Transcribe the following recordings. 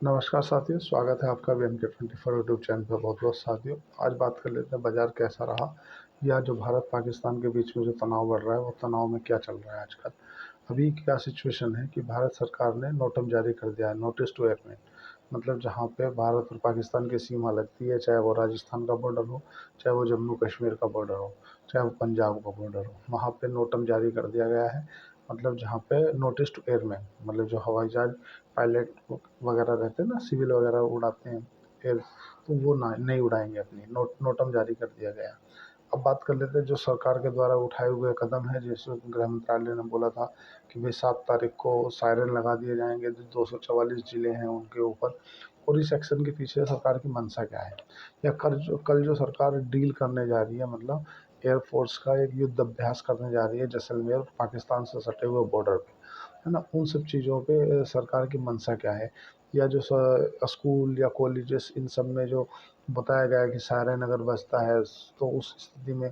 नमस्कार साथियों, स्वागत है आपका भी MK24 यूट्यूब चैनल पर। बहुत बहुत साथियों, आज बात कर लेते हैं बाजार कैसा रहा, या जो भारत पाकिस्तान के बीच में जो तनाव बढ़ रहा है, वो तनाव में क्या चल रहा है आजकल। अभी क्या सिचुएशन है कि भारत सरकार ने नोटम जारी कर दिया है, नोटिस टू एयरमेन। मतलब जहाँ पे भारत और पाकिस्तान की सीमा लगती है, चाहे वो राजस्थान का बॉर्डर हो, चाहे वो जम्मू कश्मीर का बॉर्डर हो, चाहे वो पंजाब का बॉर्डर हो, वहाँ पे नोटम जारी कर दिया गया है। मतलब जहाँ पे नोटिस टू एयरमैन, मतलब जो हवाई जहाज पायलट वगैरह रहते हैं ना, सिविल वगैरह उड़ाते हैं एयर, तो वो ना नहीं उड़ाएंगे। अपनी नोटम जारी कर दिया गया। अब बात कर लेते हैं जो सरकार के द्वारा उठाए हुए कदम है। जैसे गृह मंत्रालय ने बोला था कि भाई 7 तारीख को सायरन लगा दिए जाएंगे जो 244 जिले हैं उनके ऊपर। और इस एक्शन के पीछे सरकार की मंशा क्या है, या कल जो सरकार डील करने जा रही है, मतलब एयरफोर्स का एक युद्ध अभ्यास करने जा रही है जैसलमेर पाकिस्तान से सटे हुए बॉर्डर पे, है ना। उन सब चीज़ों पे सरकार की मंशा क्या है, या जो स्कूल या कॉलेजेस इन सब में जो बताया गया है कि सायरन अगर बजता है तो उस स्थिति में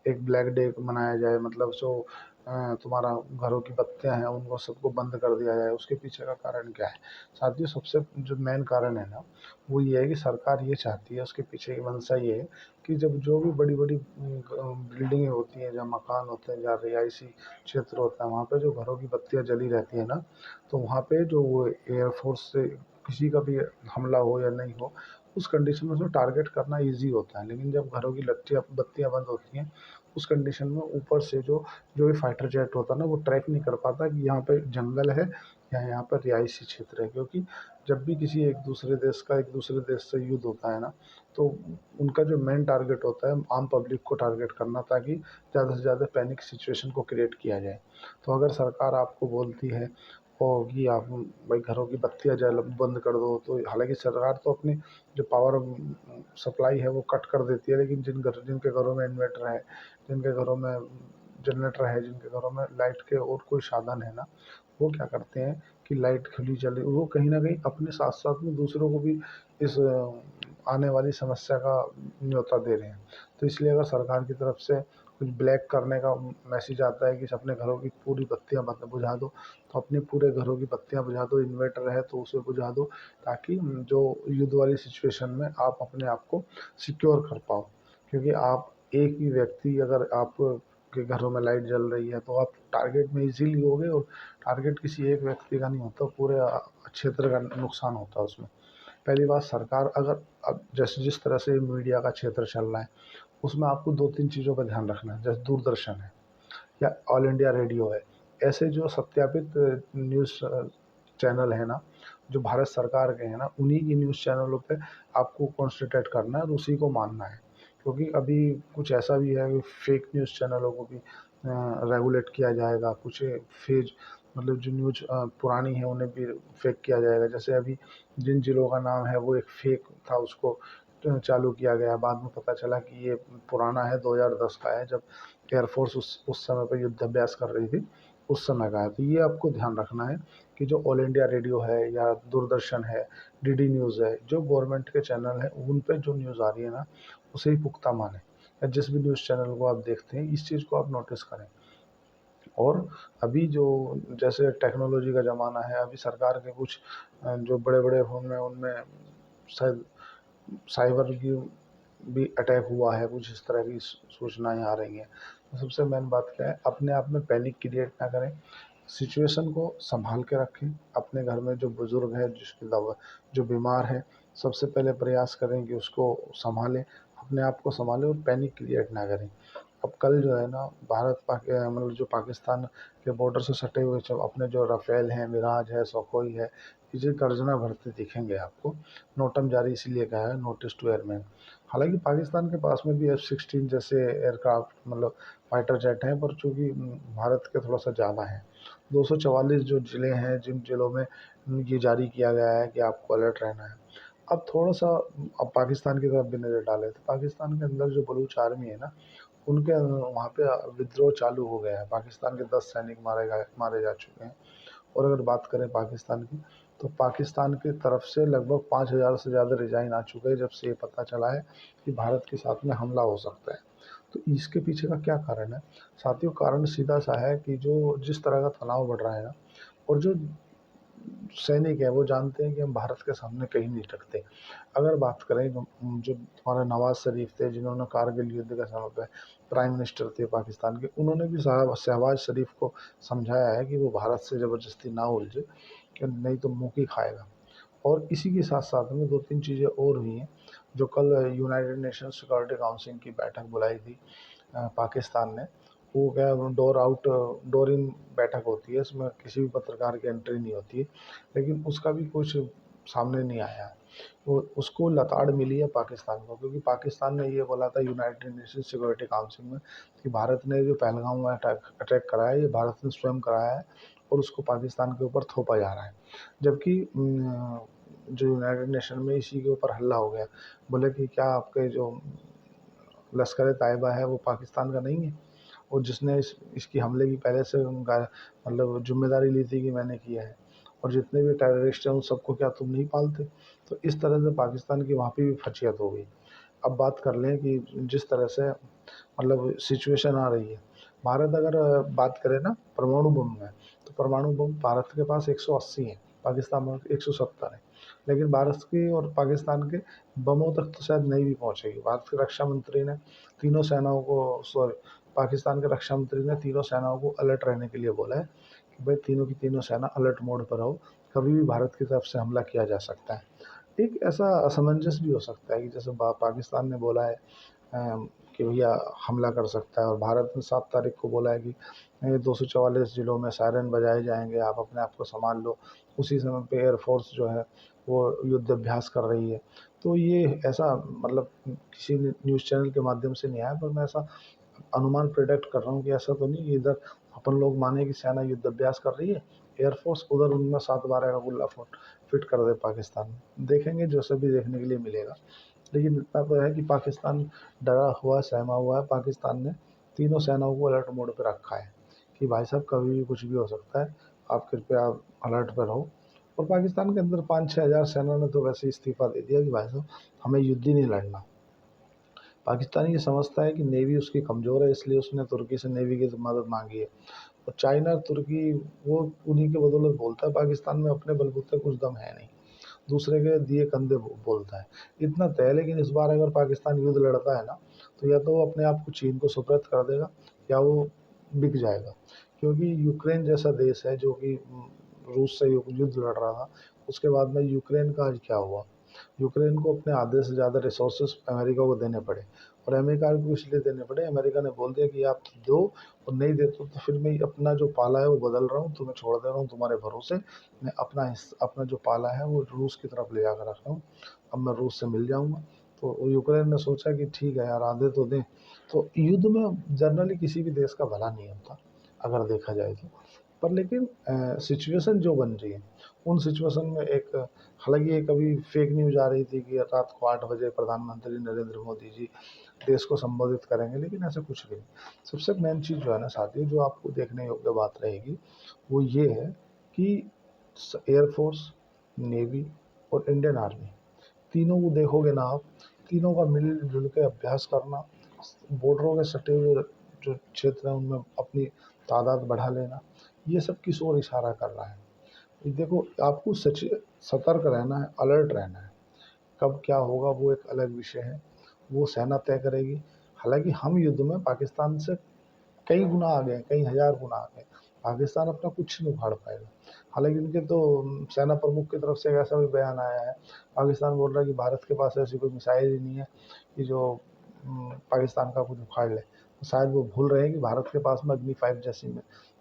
एक ब्लैक डे मनाया जाए। मतलब जो तुम्हारा घरों की बत्तियां हैं उनको सबको बंद कर दिया जाए। उसके पीछे का कारण क्या है साथियों? सबसे जो मेन कारण है ना, वो ये है कि सरकार ये चाहती है, उसके पीछे की मंशा ये है कि जब जो भी बड़ी बड़ी बिल्डिंगें होती हैं, जहाँ मकान होते हैं, जहाँ रिहायशी क्षेत्र होता है, वहाँ पे जो घरों की बत्तियां जली रहती है ना, तो वहाँ पे जो एयरफोर्स से किसी का भी हमला हो या नहीं हो, उस कंडीशन में उसको टारगेट करना ईजी होता है। लेकिन जब घरों की लट्टियाँ बत्तियाँ बंद होती हैं, उस कंडीशन में ऊपर से जो जो भी फाइटर जेट होता है ना, वो ट्रैक नहीं कर पाता कि यहाँ पे जंगल है या यहाँ पर रिहायशी क्षेत्र है। क्योंकि जब भी किसी एक दूसरे देश का एक दूसरे देश से युद्ध होता है ना, तो उनका जो मेन टारगेट होता है आम पब्लिक को टारगेट करना, ताकि ज़्यादा से ज़्यादा पैनिक सिचुएशन को क्रिएट किया जाए। तो अगर सरकार आपको बोलती है कि आप भाई घरों की बत्तियां जल बंद कर दो, तो हालांकि सरकार तो अपनी जो पावर सप्लाई है वो कट कर देती है, लेकिन जिनके घरों में इन्वर्टर है, जिनके घरों में जनरेटर है, जिनके घरों में लाइट के और कोई साधन है ना, वो क्या करते हैं कि लाइट खुली चल रही, वो कहीं ना कहीं अपने साथ साथ में दूसरों को भी इस आने वाली समस्या का न्योता दे रहे हैं। तो इसलिए अगर सरकार की तरफ से कुछ ब्लैक करने का मैसेज आता है कि अपने घरों की पूरी बत्तियां बुझा दो, तो अपने पूरे घरों की बत्तियां बुझा दो। इन्वर्टर है तो उसे बुझा दो, ताकि जो युद्ध वाली सिचुएशन में आप अपने आप को सिक्योर कर पाओ। क्योंकि आप एक ही व्यक्ति, अगर आप के घरों में लाइट जल रही है तो आप टारगेट में इजीली होगे, और टारगेट किसी एक व्यक्ति का नहीं होता, पूरे क्षेत्र का नुकसान होता है उसमें। पहली बात, सरकार अगर अब जैसे जिस तरह से मीडिया का क्षेत्र चल रहा है, उसमें आपको 2-3 चीज़ों का ध्यान रखना है। जैसे दूरदर्शन है या ऑल इंडिया रेडियो है, ऐसे जो सत्यापित न्यूज़ चैनल है ना, जो भारत सरकार के हैं ना, उन्हीं की न्यूज़ चैनलों पे आपको कॉन्सेंट्रेट करना है और उसी को मानना है। क्योंकि अभी कुछ ऐसा भी है कि फेक न्यूज़ चैनलों को भी रेगुलेट किया जाएगा। कुछ फेज, मतलब जो न्यूज़ पुरानी है उन्हें भी फेक किया जाएगा। जैसे अभी जिन जिलों का नाम है वो एक फेक था, उसको चालू किया गया। बाद में पता चला कि ये पुराना है, 2010 का है, जब एयरफोर्स उस समय पर युद्धाभ्यास कर रही थी, उस समय का है। तो ये आपको ध्यान रखना है कि जो ऑल इंडिया रेडियो है या दूरदर्शन है, डीडी न्यूज़ है, जो गवर्नमेंट के चैनल हैं, उन पे जो न्यूज़ आ रही है ना, उसे ही पुख्ता माने। या जिस भी न्यूज़ चैनल को आप देखते हैं, इस चीज़ को आप नोटिस करें। और अभी जो जैसे टेक्नोलॉजी का ज़माना है, अभी सरकार के कुछ जो बड़े बड़े फ़ोन में, उनमें शायद साइबर की भी अटैक हुआ है, कुछ इस तरह की सूचनाएं आ रही हैं। तो सबसे मेन बात क्या है, अपने आप में पैनिक क्रिएट ना करें, सिचुएशन को संभाल के रखें। अपने घर में जो बुजुर्ग है, जिसकी दवा, जो बीमार है, सबसे पहले प्रयास करें कि उसको संभालें, अपने आप को संभालें और पैनिक क्रिएट ना करें। अब कल जो है ना, मतलब जो पाकिस्तान के बॉर्डर से सटे हुए जब अपने जो राफेल हैं, मिराज है, सुखोई है, ये गर्जना भरते दिखेंगे आपको। नोटम जारी इसीलिए कहा है, नोटिस टू एयरमैन। हालांकि पाकिस्तान के पास में भी F-16 जैसे एयरक्राफ्ट, मतलब फाइटर जेट हैं, पर चूंकि भारत के थोड़ा सा ज़्यादा है। 244 जो ज़िले हैं, जिन ज़िलों में ये जारी किया गया है कि आपको अलर्ट रहना है। अब थोड़ा सा अब पाकिस्तान की तरफ भी नज़र डालें, तो पाकिस्तान के अंदर जो बलूच आर्मी है ना, उनके वहाँ पे विद्रोह चालू हो गया है। पाकिस्तान के 10 सैनिक मारे जा चुके हैं। और अगर बात करें पाकिस्तान की, तो पाकिस्तान की तरफ से लगभग 5,000 से ज़्यादा रिजाइन आ चुके हैं, जब से ये पता चला है कि भारत के साथ में हमला हो सकता है। तो इसके पीछे का क्या कारण है साथियों? कारण सीधा सा है कि जो जिस तरह का तनाव बढ़ रहा है ना, और जो सैनिक हैं वो जानते हैं कि हम भारत के सामने कहीं नहीं टकते। अगर बात करें जो हमारे नवाज़ शरीफ थे, जिन्होंने कारगिल युद्ध के समय पे प्राइम मिनिस्टर थे पाकिस्तान के, उन्होंने भी शहबाज शरीफ को समझाया है कि वो भारत से ज़बरदस्ती ना उलझे, कि नहीं तो मुँह की खाएगा। और इसी के साथ साथ में 2-3 चीज़ें और हुई हैं, जो कल यूनाइटेड नेशन सिक्योरिटी काउंसिल की बैठक बुलाई थी पाकिस्तान ने। वो क्या, डोर आउट डोर इन बैठक होती है, इसमें किसी भी पत्रकार की एंट्री नहीं होती है, लेकिन उसका भी कुछ सामने नहीं आया है। वो उसको लताड़ मिली है पाकिस्तान को, क्योंकि पाकिस्तान ने ये बोला था यूनाइटेड नेशन सिक्योरिटी काउंसिल में कि भारत ने जो पहलगाम में अटैक कराया है, ये भारत ने स्वयं कराया है और उसको पाकिस्तान के ऊपर थोपा जा रहा है। जबकि जो यूनाइटेड नेशन में इसी के ऊपर हल्ला हो गया, बोले कि क्या आपके जो लश्कर तैयबा है वो पाकिस्तान का नहीं है, और जिसने इसकी हमले की पहले से मतलब जिम्मेदारी ली थी कि मैंने किया है, और जितने भी टेररिस्ट हैं उन सबको क्या तुम नहीं पालते। तो इस तरह से पाकिस्तान की वहाँ पे भी फचियत हो गई। अब बात कर लें कि जिस तरह से मतलब सिचुएशन आ रही है, भारत अगर बात करें ना परमाणु बम में, तो परमाणु बम भारत के पास 180 है, पाकिस्तान में 170 है। लेकिन भारत की और पाकिस्तान के बमों तक तो शायद नहीं भी पहुंचेगी। भारत के रक्षा मंत्री ने तीनों सेनाओं को, सॉरी, पाकिस्तान के रक्षा मंत्री ने तीनों सेनाओं को अलर्ट रहने के लिए बोला है कि भाई तीनों की तीनों सेना अलर्ट मोड पर रहो, कभी भी भारत की तरफ से हमला किया जा सकता है। एक ऐसा असमंजस भी हो सकता है कि जैसे पाकिस्तान ने बोला है कि भैया हमला कर सकता है, और भारत ने 7 तारीख को बोला है कि 244 जिलों में सायरन बजाए जाएंगे, आप अपने आप को संभाल लो। उसी समय पे एयरफोर्स जो है वो युद्ध अभ्यास कर रही है। तो ये ऐसा मतलब किसी न्यूज़ चैनल के माध्यम से नहीं आया, पर मैं ऐसा अनुमान प्रेडिक्ट कर रहा हूँ कि ऐसा तो नहीं कि इधर अपन लोग माने कि सेना युद्ध अभ्यास कर रही है, एयरफोर्स उधर उनमें 7-12 का गुल्ला फिट कर दे पाकिस्तान में। देखेंगे, जो सभी देखने के लिए मिलेगा। लेकिन इतना तो है कि पाकिस्तान डरा हुआ सहमा हुआ है। पाकिस्तान ने तीनों सेनाओं को अलर्ट मोड पे रखा है कि भाई साहब कभी भी कुछ भी हो सकता है, आप कृपया अलर्ट पर रहो। और पाकिस्तान के अंदर 5-6 हज़ार सेना ने तो वैसे इस्तीफा दे दिया कि भाई साहब हमें युद्ध ही नहीं लड़ना। पाकिस्तान ये समझता है कि नेवी उसकी कमज़ोर है, इसलिए उसने तुर्की से नेवी की मदद मांगी है। और चाइना तुर्की वो उन्हीं के बदौलत बोलता है, पाकिस्तान में अपने बलबूते कुछ दम है नहीं, दूसरे के दिए कंधे बोलता है। इतना तय है, लेकिन इस बार अगर पाकिस्तान युद्ध लड़ता है ना, तो या तो वो अपने आप को चीन को सुपुर्द कर देगा, या वो बिक जाएगा। क्योंकि यूक्रेन जैसा देश है जो कि रूस से युद्ध लड़ रहा था, उसके बाद में यूक्रेन का आज क्या हुआ। यूक्रेन को अपने आधे से ज़्यादा रिसोर्सेज अमेरिका को देने पड़े, और अमेरिका को इसलिए देने पड़े, अमेरिका ने बोल दिया कि आप दो, और नहीं देते तो फिर मैं अपना जो पाला है वो बदल रहा हूँ, तुम्हें छोड़ दे रहा हूँ तुम्हारे भरोसे। मैं अपना जो पाला है वो रूस की तरफ ले जाकर रख रहा हूँ, अब मैं रूस से मिल जाऊँगा। तो यूक्रेन ने सोचा कि ठीक है यार, आधे तो दें। तो युद्ध में जनरली किसी भी देश का भला नहीं होता अगर देखा जाए तो। पर लेकिन सिचुएशन जो बन रही है, उन सिचुएशन में एक, हालांकि एक अभी फेक न्यूज़ आ रही थी कि रात को 8 बजे प्रधानमंत्री नरेंद्र मोदी जी देश को संबोधित करेंगे, लेकिन ऐसा कुछ भी नहीं। सबसे मेन चीज़ जो है ना साथियों, जो आपको देखने योग्य बात रहेगी, वो ये है कि एयरफोर्स, नेवी और इंडियन आर्मी, तीनों को देखोगे ना आप, तीनों का मिलजुल के अभ्यास करना, बॉर्डरों के सटे हुए जो क्षेत्र हैं उनमें अपनी तादाद बढ़ा लेना, ये सब किस ओर इशारा कर रहा है। ये देखो, आपको सच सतर्क रहना है, अलर्ट रहना है। कब क्या होगा वो एक अलग विषय है, वो सेना तय करेगी। हालांकि हम युद्ध में पाकिस्तान से कई गुना आ गए, कई हज़ार गुना आ गए। पाकिस्तान अपना कुछ नहीं उखाड़ पाएगा। हालांकि उनके तो सेना प्रमुख की तरफ से एक ऐसा भी बयान आया है, पाकिस्तान बोल रहा है कि भारत के पास ऐसी कोई मिसाइल ही नहीं है कि जो पाकिस्तान का कुछ उखाड़ ले। तो शायद वो भूल रहे हैं कि भारत के पास में अग्नि 5 जैसी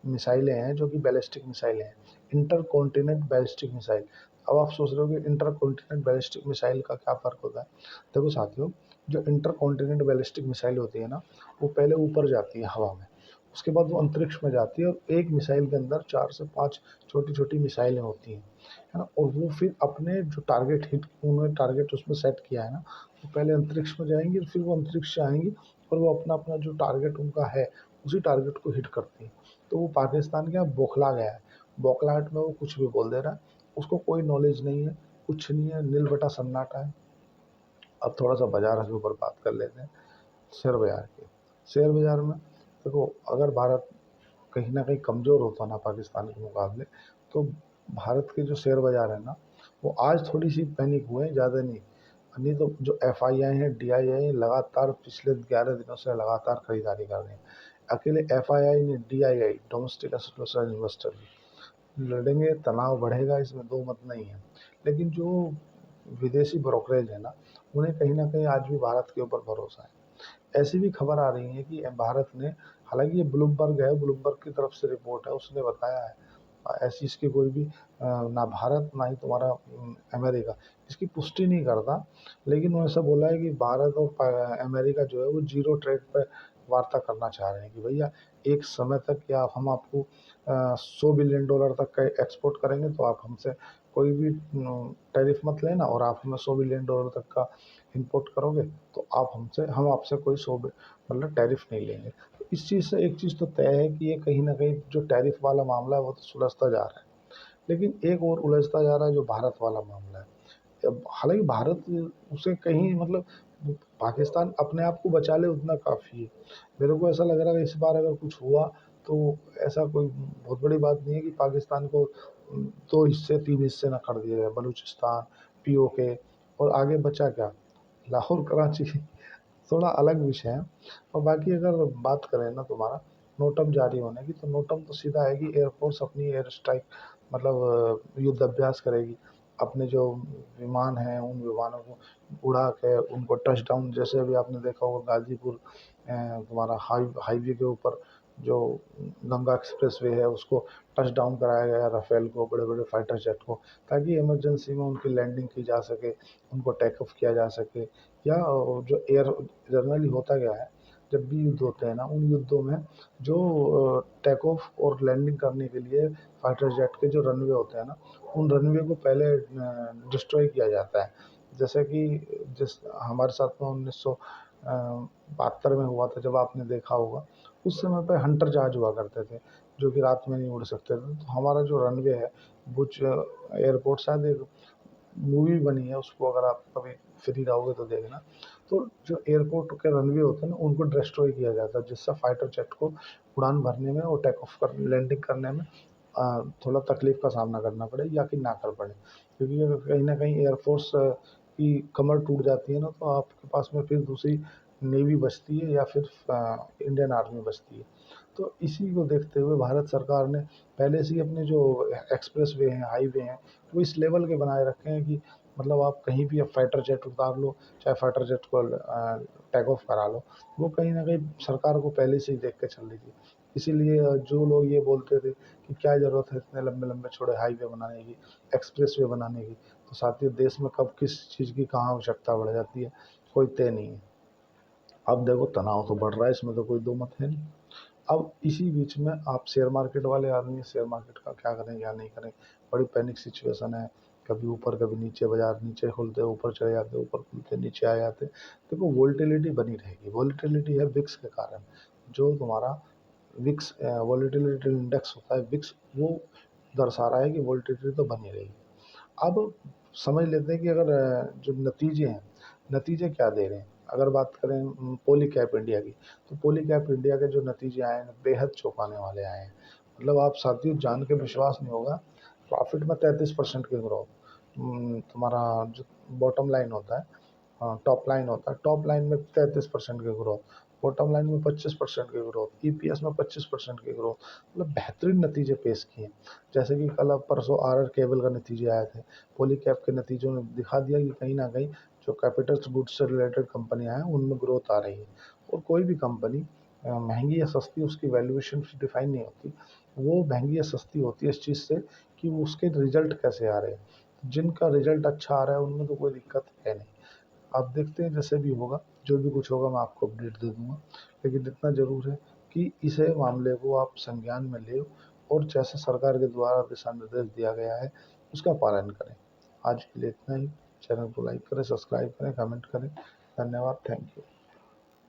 मिसाइलें हैं, जो कि बैलिस्टिक मिसाइलें हैं, इंटर कॉन्टिनेंट बैलिस्टिक मिसाइल। अब आप सोच रहे हो कि इंटर कॉन्टिनेंट बैलिस्टिक मिसाइल का क्या फ़र्क होता है। देखो साथियों, जो इंटर कॉन्टिनेंट बैलिस्टिक मिसाइल होती है ना, वो पहले ऊपर जाती है हवा में, उसके बाद वो अंतरिक्ष में जाती है, और एक मिसाइल के अंदर 4 से 5 छोटी-छोटी मिसाइलें होती हैं, है ना? और वो फिर अपने जो टारगेट हिट, उन्होंने टारगेट उसमें सेट किया है ना, वो पहले अंतरिक्ष में जाएँगी, और फिर वो अंतरिक्ष से आएँगी, और वो अपना-अपना जो टारगेट उनका है, उसी टारगेट को हिट करती हैं। तो वो पाकिस्तान क्या बौखला गया है, बौखलाहट में वो कुछ भी बोल दे रहा है, उसको कोई नॉलेज नहीं है, कुछ नहीं है, नील बटा सन्नाटा है। अब थोड़ा-सा बाज़ार के ऊपर बात कर लेते हैं, शेयर बाज़ार की। शेयर बाज़ार में देखो, अगर भारत कहीं न कहीं कमज़ोर होता ना पाकिस्तान के मुकाबले, तो भारत के जो शेयर बाज़ार है ना, वो आज थोड़ी-सी पैनिक हुए हैं, ज़्यादा नहीं। नहीं तो जो एफआईआई हैं, डीआईआई हैं, लगातार पिछले 11 दिनों से लगातार खरीदारी कर रहे हैं। अकेले एफआईआई नहीं, डीआईआई, डोमेस्टिक इंस्टीट्यूशनल इन्वेस्टर भी लड़ेंगे, तनाव बढ़ेगा, इसमें दो मत नहीं है। लेकिन जो विदेशी ब्रोकरेज है ना, उन्हें कहीं न कहीं आज भी भारत के ऊपर भरोसा है। ऐसी भी खबर आ रही है कि भारत ने, हालाँकि ये ब्लूमबर्ग है, ब्लूमबर्ग की तरफ से रिपोर्ट है, उसने बताया है। ऐसी इसकी कोई भी ना भारत ना ही तुम्हारा अमेरिका इसकी पुष्टि नहीं करता, लेकिन वो ऐसा बोला है कि भारत और अमेरिका जो है वो जीरो ट्रेड पे वार्ता करना चाह रहे हैं कि भैया एक समय तक क्या हम आपको $100 बिलियन तक का एक्सपोर्ट करेंगे, तो आप हमसे कोई भी टैरिफ मत लेना, और आप हमें $100 बिलियन तक का इंपोर्ट करोगे तो आप हमसे, हम आपसे कोई मतलब टैरिफ नहीं लेंगे। तो इस चीज़ से एक चीज़ तो तय है कि ये कहीं ना कहीं जो टैरिफ वाला मामला है वो तो सुलझता जा रहा है, लेकिन एक और उलझता जा रहा है जो भारत वाला मामला है। अब हालांकि भारत उसे कहीं मतलब पाकिस्तान अपने आप को बचा ले उतना काफ़ी है। मेरे को ऐसा लग रहा है कि इस बार अगर कुछ हुआ तो ऐसा कोई बहुत बड़ी बात नहीं है कि पाकिस्तान को 2 हिस्से 3 हिस्से ना कर दिया जाए, बलूचिस्तान, पीओके, और आगे बचा क्या, लाहौर कराची थोड़ा अलग विषय है। और बाकी अगर बात करें ना तुम्हारा नोटम जारी होने की, तो नोटम तो सीधा है कि एयरफोर्स अपनी एयर स्ट्राइक मतलब युद्ध अभ्यास करेगी। अपने जो विमान हैं उन विमानों को उड़ा के उनको टच डाउन, जैसे अभी आपने देखा होगा गाजीपुर तुम्हारा हाईवे के ऊपर जो गंगा एक्सप्रेसवे है उसको टच डाउन कराया गया राफेल को, बड़े बड़े फाइटर जेट को, ताकि इमरजेंसी में उनकी लैंडिंग की जा सके, उनको टेक ऑफ किया जा सके। या जो एयर जनरली होता क्या है, जब भी युद्ध होते हैं ना, उन युद्धों में जो टेक ऑफ और लैंडिंग करने के लिए फाइटर जेट के जो रनवे होते हैं ना, उन रनवे को पहले डिस्ट्रॉय किया जाता है। जैसे कि जिस हमारे साथ में 1972 में हुआ था, जब आपने देखा होगा, उस समय पे हंटर जहाज हुआ करते थे जो कि रात में नहीं उड़ सकते थे। तो हमारा जो रनवे है बुच एयरपोर्ट, शायद एक मूवी बनी है, उसको अगर आप कभी फ्री रहोगे तो देखना। तो जो एयरपोर्ट के रनवे होते हैं ना, उनको डिस्ट्रॉय किया जाता है, जिससे फाइटर जेट को उड़ान भरने में और टेक ऑफ कर लैंडिंग करने में थोड़ा तकलीफ का सामना करना पड़े या कि ना कर पड़े। क्योंकि अगर कहीं ना कहीं एयरफोर्स की कमर टूट जाती है ना, तो आपके पास में फिर दूसरी नेवी बचती है या फिर इंडियन आर्मी बचती है। तो इसी को देखते हुए भारत सरकार ने पहले से ही अपने जो एक्सप्रेस वे हैं, हाईवे हैं, वो इस लेवल के बनाए रखे हैं कि मतलब आप कहीं भी अब फाइटर जेट उतार लो, चाहे फाइटर जेट को टेक ऑफ करा लो, वो कहीं ना कहीं सरकार को पहले से ही देख के चल रही थी। इसीलिए जो लोग ये बोलते थे कि क्या ज़रूरत है इतने लंबे लंबे छोड़े हाईवे बनाने की, एक्सप्रेस वे बनाने की, तो साथियों देश में कब किस चीज़ की कहाँ आवश्यकता बढ़ जाती है कोई तय नहीं है। अब देखो तनाव तो बढ़ रहा है, इसमें तो कोई दो मत है नहीं। अब इसी बीच में आप शेयर मार्केट वाले आदमी शेयर मार्केट का क्या करें क्या नहीं करें, बड़ी पैनिक सिचुएशन है। कभी ऊपर कभी नीचे, बाजार नीचे खुलते ऊपर चले जाते, ऊपर खुलते नीचे आ जाते। देखो वोलेटिलिटी बनी रहेगी, वोलेटिलिटी है विक्स के कारण। जो तुम्हारा विक्स वोलेटिलिटी इंडेक्स होता है विक्स, वो दर्शा रहा है कि वोलेटिलिटी तो बनी रहेगी। अब समझ लेते हैं कि अगर जो नतीजे हैं, नतीजे क्या दे रहे हैं। अगर बात करें पोली कैप इंडिया की, तो पोली कैप इंडिया के जो नतीजे आए हैं बेहद चौंकाने वाले आए हैं। मतलब आप साथियों जान के विश्वास नहीं होगा, प्रॉफिट में 33% की ग्रोथ, तुम्हारा जो बॉटम लाइन होता है, हाँ, टॉप लाइन होता है, टॉप लाइन में 33% की ग्रोथ, बॉटम लाइन में 25% की ग्रोथ, ईपीएस में 25% की ग्रोथ, मतलब बेहतरीन नतीजे पेश किए। जैसे कि कल परसों आरआर केबल का नतीजे आए थे, पॉलीकैब के नतीजों ने दिखा दिया कि कहीं ना कहीं जो कैपिटल गुड्स से रिलेटेड कंपनियां हैं उनमें ग्रोथ आ रही है। और कोई भी कंपनी महंगी या सस्ती, उसकी वैल्यूएशन डिफाइन नहीं होती, वो महंगी या सस्ती होती है इस चीज़ से कि वो उसके रिजल्ट कैसे आ रहे हैं। जिनका रिजल्ट अच्छा आ रहा है उनमें तो कोई दिक्कत है नहीं। आप देखते हैं जैसे भी होगा, जो भी कुछ होगा मैं आपको अपडेट दे दूंगा। लेकिन इतना ज़रूर है कि इसे मामले को आप संज्ञान में लें और जैसे सरकार के द्वारा दिशा निर्देश दिया गया है उसका पालन करें। आज के लिए इतना ही। चैनल को लाइक करें, सब्सक्राइब करें, कमेंट करें। धन्यवाद, थैंक यू।